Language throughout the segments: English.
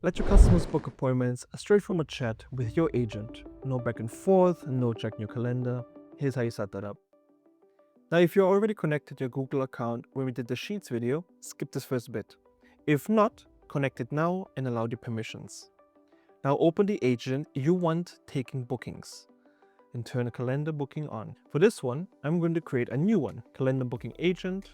Let your customers book appointments straight from a chat with your agent. No back and forth, no check your calendar. Here's how you set that up. Now, if you're already connected to your Google account when we did the Sheets video, skip this first bit. If not, connect it now and allow the permissions. Now open the agent you want taking bookings and turn a calendar booking on. For this one, I'm going to create a new one, calendar booking agent,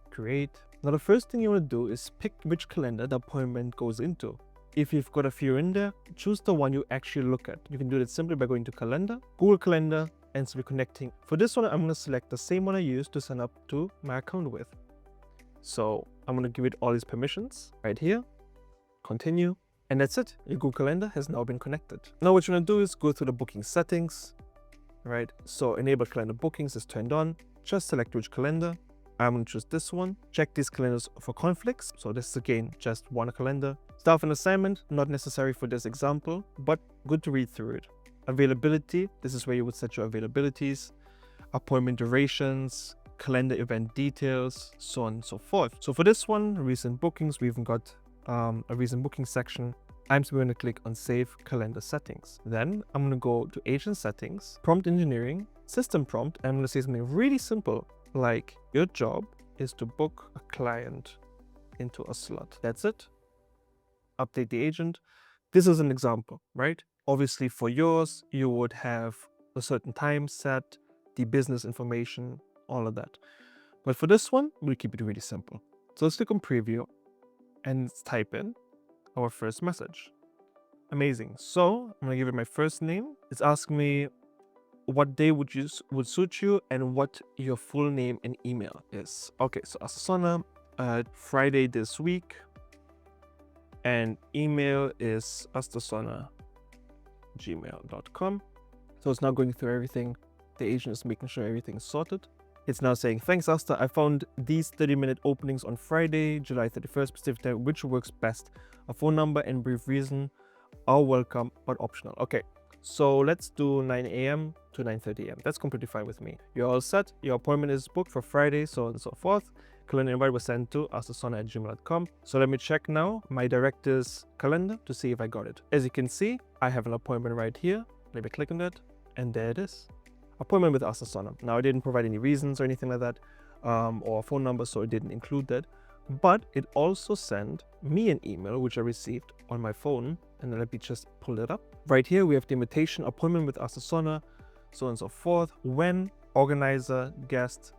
create. Now the first thing you want to do is pick which calendar the appointment goes into. If you've got a few in there, choose the one you actually look at. You can do that simply by going to calendar, Google Calendar, and simply connecting. For this one, I'm going to select the same one I used to sign up to my account with. So I'm going to give it all these permissions right here, continue, and that's it. Your Google Calendar has now been connected. Now what you want to do is go through the booking settings, right? So enable calendar bookings is turned on. Just select which calendar. I'm going to choose this one. Check these calendars for conflicts. So this is again just one calendar. Staff and assignment, not necessary for this example, but good to read through it. Availability, this is where you would set your availabilities. Appointment durations, calendar event details, so on and so forth. So for this one, recent bookings, we even got a recent booking section. I'm simply going to click on Save Calendar Settings. Then I'm going to go to Agent Settings, Prompt Engineering, System Prompt, and I'm going to say something really simple like your job is to book a client into a slot. That's it. Update the agent. This is an example, right? Obviously for yours, you would have a certain time set, the business information, all of that. But for this one, we'll keep it really simple. So let's click on Preview and let's type in our first message. Amazing. So I'm gonna give it my first name. It's asking me what day would suit you and what your full name and email is. Okay, so Asasona, Friday this week, and email is astasona@gmail.com. So it's now going through everything. The agent is making sure everything is sorted. It's now saying, thanks Asta, I found these 30-minute openings on Friday, July 31st, Pacific time, which works best. A phone number and brief reason are welcome, but optional. Okay, so let's do 9 a.m. to 9:30 a.m. That's completely fine with me. You're all set. Your appointment is booked for Friday, so on and so forth. Calendar invite was sent to astasona@gmail.com. So let me check now my director's calendar to see if I got it. As you can see, I have an appointment right here. Let me click on that, and there it is. Appointment with Astasona. Now I didn't provide any reasons or anything like that, or a phone number, so it didn't include that. But it also sent me an email which I received on my phone, and let me just pull it up. Right here we have the invitation, appointment with Astasona, so on and so forth, when, organizer, guest,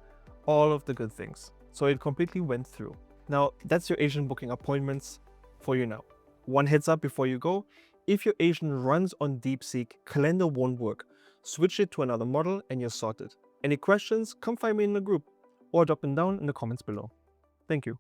all of the good things. So it completely went through. Now that's your agent booking appointments for you now. One heads up before you go, if your agent runs on DeepSeek, calendar won't work. Switch it to another model and you're sorted. Any questions, come find me in the group or drop them down in the comments below. Thank you.